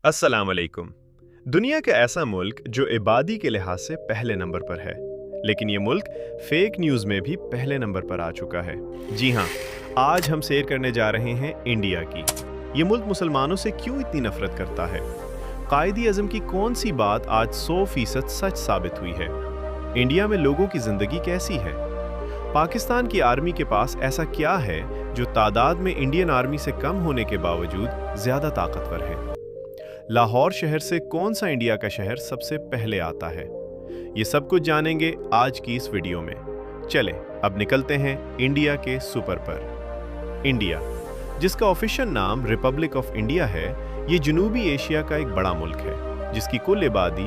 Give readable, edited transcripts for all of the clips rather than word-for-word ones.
अस्सलाम वालेकुम। दुनिया का ऐसा मुल्क जो इबादी के लिहाज से पहले नंबर पर है, लेकिन ये मुल्क फेक न्यूज़ में भी पहले नंबर पर आ चुका है। जी हाँ, आज हम सैर करने जा रहे हैं इंडिया की। ये मुल्क मुसलमानों से क्यों इतनी नफरत करता है? कायदी अज़म की कौन सी बात आज 100% सच साबित हुई है? इंडिया में लोगों की ज़िंदगी कैसी है? पाकिस्तान की आर्मी के पास ऐसा क्या है जो तादाद में इंडियन आर्मी से कम होने के बावजूद ज़्यादा ताकतवर है? लाहौर शहर से कौन सा इंडिया का शहर सबसे पहले आता है? ये सब कुछ जानेंगे आज की इस वीडियो में। चले अब निकलते हैं इंडिया के सुपर पर। इंडिया, जिसका ऑफिशियल नाम रिपब्लिक ऑफ इंडिया है, ये जनूबी एशिया का एक बड़ा मुल्क है जिसकी कुल इबादी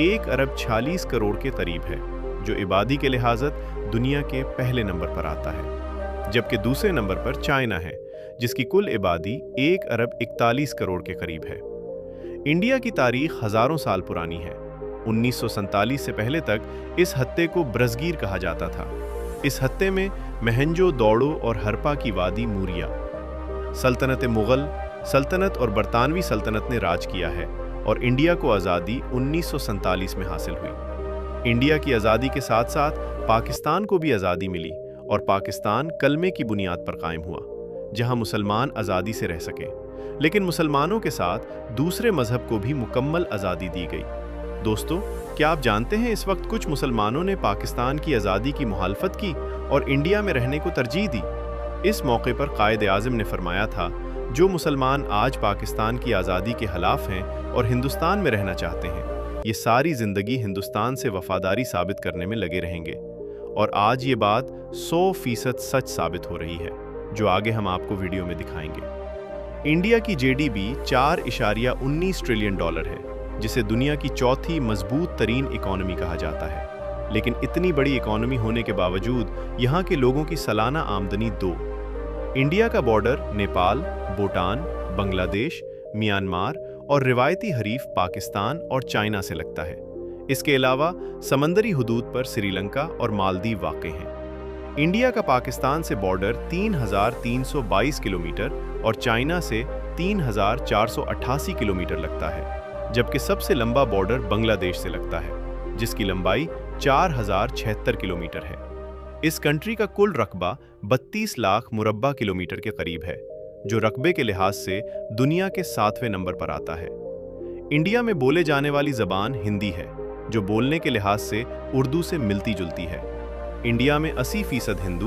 1 अरब 46 करोड़ के करीब है, जो इबादी के लिहाजत दुनिया के पहले नंबर पर आता है। जबकि दूसरे नंबर पर चाइना है, जिसकी कुल इबादी 1 अरब 41 करोड़ के करीब है। इंडिया की तारीख हजारों साल पुरानी है। 1947 से पहले तक इस हत्ते को ब्रजगीर कहा जाता था। इस हत्ते में महंजो दौड़ो और हरपा की वादी मूरिया, सल्तनत मुगल सल्तनत और बरतानवी सल्तनत ने राज किया है और इंडिया को आज़ादी 1947 में हासिल हुई। इंडिया की आज़ादी के साथ साथ पाकिस्तान को भी आज़ादी मिली और पाकिस्तान कलमे की बुनियाद पर कायम हुआ, जहां मुसलमान आज़ादी से रह सके। लेकिन मुसलमानों के साथ दूसरे मजहब को भी मुकम्मल आज़ादी दी गई। दोस्तों, क्या आप जानते हैं इस वक्त कुछ मुसलमानों ने पाकिस्तान की आज़ादी की मुखालफत की और इंडिया में रहने को तरजीह दी? इस मौके पर कायद आज़म ने फरमाया था, जो मुसलमान आज पाकिस्तान की आज़ादी के खिलाफ हैं और हिंदुस्तान में रहना चाहते हैं, ये सारी ज़िंदगी हिंदुस्तान से वफादारी साबित करने में लगे रहेंगे। और आज ये बात 100% सच साबित हो रही है, जो आगे हम आपको वीडियो में दिखाएंगे। इंडिया की जीडीपी 4.19 ट्रिलियन डॉलर है, जिसे दुनिया की चौथी मजबूत तरीन इकोनॉमी कहा जाता है। लेकिन इतनी बड़ी इकोनॉमी होने के बावजूद यहाँ के लोगों की सालाना आमदनी 2। इंडिया का बॉर्डर नेपाल, भूटान, बांग्लादेश, म्यांमार और रिवायती हरीफ पाकिस्तान और चाइना से लगता है। इसके अलावा समंदरी हुदूद पर श्रीलंका और मालदीव वाक़ हैं। इंडिया का पाकिस्तान से बॉर्डर 3,322 किलोमीटर और चाइना से 3,488 किलोमीटर लगता है, जबकि सबसे लंबा बॉर्डर बांग्लादेश से लगता है, जिसकी लंबाई 4,076 किलोमीटर है। इस कंट्री का कुल रकबा 32 लाख मुरब्बा किलोमीटर के करीब है, जो रकबे के लिहाज से दुनिया के 7वें नंबर पर आता है। इंडिया में बोले जाने वाली ज़बान हिंदी है, जो बोलने के लिहाज से उर्दू से मिलती जुलती है। इंडिया में 80% हिंदू,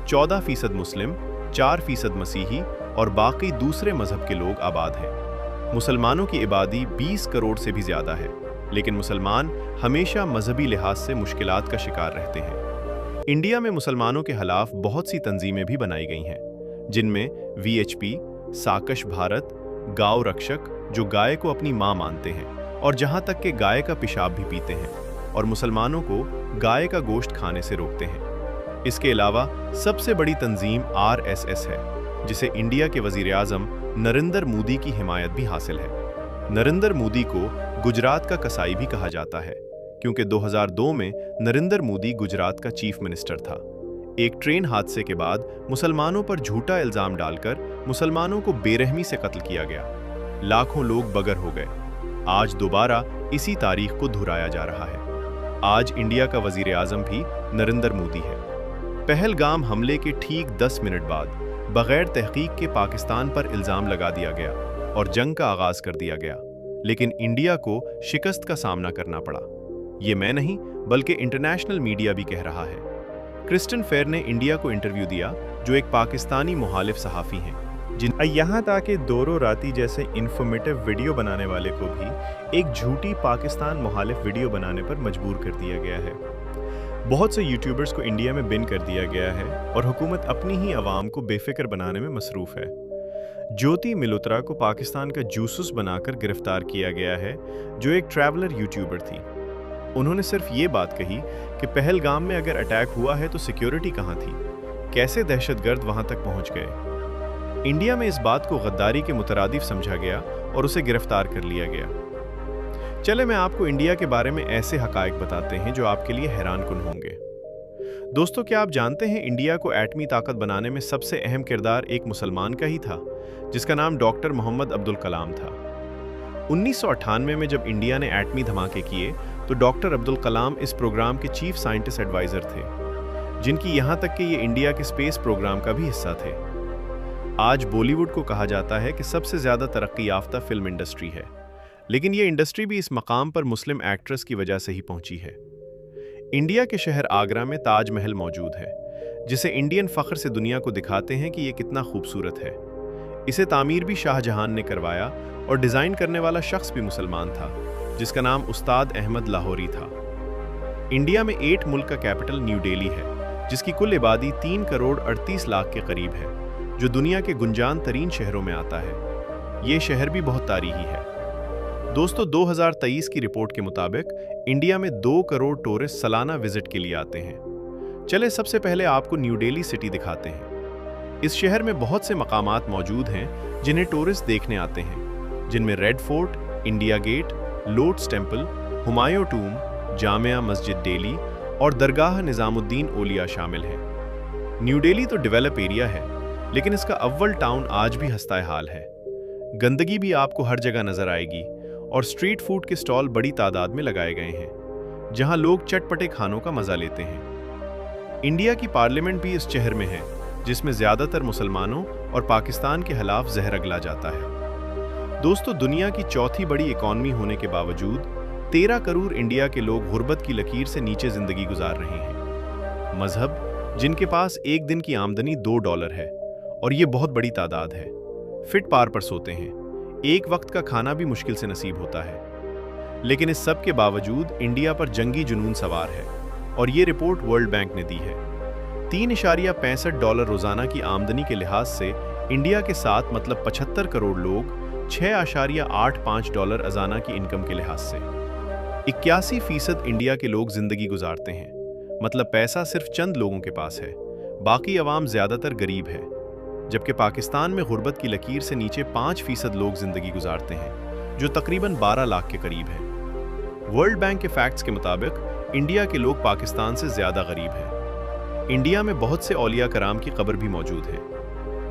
14% मुस्लिम, 4% मसीही और बाकी दूसरे मजहब के लोग आबाद हैं। मुसलमानों की इबादी 20 करोड़ से भी ज़्यादा है, लेकिन मुसलमान हमेशा मजहबी लिहाज से मुश्किलात का शिकार रहते हैं। इंडिया में मुसलमानों के खिलाफ बहुत सी तंजीमें भी बनाई गई हैं, जिनमें VHP, साकश भारत, गांव रक्षक, जो गाय को अपनी माँ मानते हैं और जहाँ तक कि गाय का पेशाब भी पीते हैं और मुसलमानों को गाय का गोश्त खाने से रोकते हैं। इसके अलावा सबसे बड़ी तंजीम RSS है, जिसे इंडिया के वजीर आज़म नरेंद्र मोदी की हिमायत भी हासिल है। नरेंद्र मोदी को गुजरात का कसाई भी कहा जाता है, क्योंकि 2002 में नरेंद्र मोदी गुजरात का चीफ मिनिस्टर था। एक ट्रेन हादसे के बाद मुसलमानों पर झूठा इल्ज़ाम डालकर मुसलमानों को बेरहमी से कत्ल किया गया। लाखों लोग बगर हो गए। आज दोबारा इसी तारीख को दोहराया जा रहा है। आज इंडिया का वजीर आज़म भी नरेंद्र मोदी है। पहलगाम हमले के ठीक 10 मिनट बाद बगैर तहकीक के पाकिस्तान पर इल्ज़ाम लगा दिया गया और जंग का आगाज़ कर दिया गया, लेकिन इंडिया को शिकस्त का सामना करना पड़ा। ये मैं नहीं, बल्कि इंटरनेशनल मीडिया भी कह रहा है। क्रिस्टन फेयर ने इंडिया को इंटरव्यू दिया, जो एक पाकिस्तानी मुखालिफ सहाफ़ी हैं, यहाँ तक कि दोरो राती जैसे इन्फॉर्मेटिव वीडियो बनाने वाले को भी एक झूठी पाकिस्तान मुखालिफ वीडियो बनाने पर मजबूर कर दिया गया है। बहुत से यूट्यूबर्स को इंडिया में बिन कर दिया गया है और हुकूमत अपनी ही आवाम को बेफिक्र बनाने में मसरूफ़ है। ज्योति मल्होत्रा को पाकिस्तान का जूसूस बनाकर गिरफ्तार किया गया है, जो एक ट्रैवलर यूट्यूबर थी। उन्होंने सिर्फ ये बात कही कि पहलगाम में अगर अटैक हुआ है तो सिक्योरिटी कहाँ थी, कैसे दहशतगर्द वहाँ तक पहुँच गए। इंडिया में इस बात को गद्दारी के मुतरादिफ समझा गया और उसे गिरफ्तार कर लिया गया। चले मैं आपको इंडिया के बारे में ऐसे हकायक बताते हैं जो आपके लिए हैरानकुन होंगे। दोस्तों, क्या आप जानते हैं इंडिया को एटमी ताकत बनाने में सबसे अहम किरदार एक मुसलमान का ही था, जिसका नाम डॉक्टर मोहम्मद अब्दुल कलाम था। 1998 में जब इंडिया ने एटमी धमाके किए तो डॉक्टर अब्दुल कलाम इस प्रोग्राम के चीफ साइंटिस्ट एडवाइजर थे, जिनकी यहां तक कि ये इंडिया के स्पेस प्रोग्राम का भी हिस्सा थे। आज बॉलीवुड को कहा जाता है कि सबसे ज्यादा तरक्की याफ्ता फिल्म इंडस्ट्री है, लेकिन ये इंडस्ट्री भी इस मकाम पर मुस्लिम एक्ट्रेस की वजह से ही पहुंची है। इंडिया के शहर आगरा में ताज महल मौजूद है, जिसे इंडियन फख्र से दुनिया को दिखाते हैं कि ये कितना खूबसूरत है। इसे तामीर भी शाहजहां ने करवाया और डिज़ाइन करने वाला शख्स भी मुसलमान था, जिसका नाम उस्ताद अहमद लाहौरी था। इंडिया में 8 मुल्क का कैपिटल न्यू दिल्ली है, जिसकी कुल आबादी 3 करोड़ 38 लाख के करीब है, जो दुनिया के गुंजान तरीन शहरों में आता है। ये शहर भी बहुत तारीखी है। दोस्तों, 2023 की रिपोर्ट के मुताबिक इंडिया में 2 करोड़ टूरिस्ट सालाना विजिट के लिए आते हैं। चले सबसे पहले आपको न्यू दिल्ली सिटी दिखाते हैं। इस शहर में बहुत से मकामात मौजूद हैं जिन्हें टूरिस्ट देखने आते हैं, जिनमें Red Fort, India Gate, Lotus Temple, Humayun tomb, Jamia Masjid Delhi और दरगाह निजामुद्दीन ओलिया शामिल हैं। न्यू दिल्ली तो डेवलप एरिया है, लेकिन इसका अव्वल टाउन आज भी हस्ता हाल है। गंदगी भी आपको हर जगह नजर आएगी और स्ट्रीट फूड के स्टॉल बड़ी तादाद में लगाए गए हैं, जहां लोग चटपटे खानों का मजा लेते हैं। इंडिया की पार्लियामेंट भी इस शहर में है, जिसमें ज्यादातर मुसलमानों और पाकिस्तान के खिलाफ जहर अगला जाता है। दोस्तों, दुनिया की चौथी बड़ी इकॉनमी होने के बावजूद 13 करोड़ इंडिया के लोग गुर्बत की लकीर से नीचे जिंदगी गुजार रहे हैं। मजहब, जिनके पास एक दिन की आमदनी $2 है, और ये बहुत बड़ी तादाद है, फिट पार पर सोते हैं। एक वक्त का खाना भी मुश्किल से नसीब होता है। लेकिन इस सब के बावजूद इंडिया पर जंगी जुनून सवार है, और ये रिपोर्ट वर्ल्ड बैंक ने दी है। $3.65 रोजाना की आमदनी के लिहाज से इंडिया के साथ मतलब 75 करोड़ लोग $6.85 अजाना की इनकम के लिहाज से। 81% इंडिया के लोग जिंदगी गुजारते हैं, मतलब पैसा सिर्फ चंद लोगों के पास है, बाकी अवाम ज्यादातर गरीब है। जबकि पाकिस्तान में गुर्बत की लकीर से नीचे 5% लोग जिंदगी गुजारते हैं, जो तकरीबन 12 लाख के करीब है। वर्ल्ड बैंक के फैक्ट्स के मुताबिक इंडिया के लोग पाकिस्तान से ज्यादा गरीब हैं। इंडिया में बहुत से औलिया कराम की कब्र भी मौजूद है।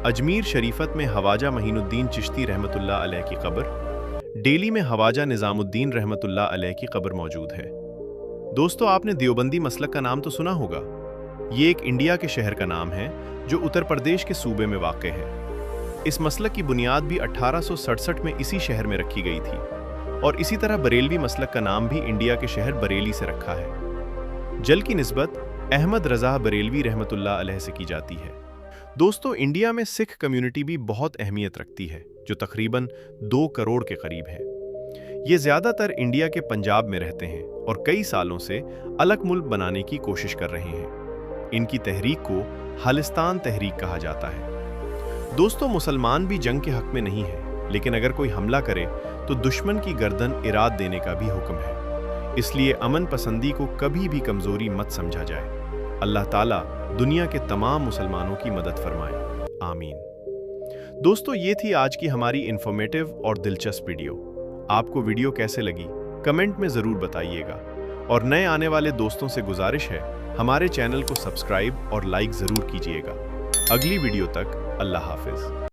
अजमेर शरीफत में हवाजा महीनुद्दीन चिश्ती रहमतुल्लाह अलैह की कब्र, दिल्ली में हवाजा निजामुद्दीन रहमतुल्लाह अलैह की कब्र मौजूद है। दोस्तों, आपने देवबंदी मसलक का नाम तो सुना होगा। ये एक इंडिया के शहर का नाम है जो उत्तर प्रदेश के सूबे में वाक़ है। इस मसलक की बुनियाद भी 1867 में इसी शहर में रखी गई थी, और इसी तरह बरेलवी मसलक का नाम भी इंडिया के शहर बरेली से रखा है। जल की निस्बत अहमद रज़ा बरेलवी रहमतुल्लाह अलैह से की जाती है। दोस्तों, इंडिया में सिख कम्युनिटी भी बहुत अहमियत रखती है, जो तकरीबन 2 करोड़ के करीब है। ये ज़्यादातर इंडिया के पंजाब में रहते हैं और कई सालों से अलग मुल्क बनाने की कोशिश कर रहे हैं। इनकी तहरीक को खालिस्तान तहरीक कहा जाता है। दोस्तों, मुसलमान भी जंग के हक में नहीं है, लेकिन अगर कोई हमला करे तो दुश्मन की गर्दन इराद देने का भी हुक्म है। इसलिए अमन पसंदी को कभी भी कमजोरी मत समझा जाए। अल्लाह ताला दुनिया के तमाम मुसलमानों की मदद फरमाए, आमीन। दोस्तों, ये थी आज की हमारी इंफॉर्मेटिव और दिलचस्प वीडियो। आपको वीडियो कैसे लगी कमेंट में ज़रूर बताइएगा, और नए आने वाले दोस्तों से गुजारिश है हमारे चैनल को सब्सक्राइब और लाइक ज़रूर कीजिएगा। अगली वीडियो तक अल्लाह हाफिज़।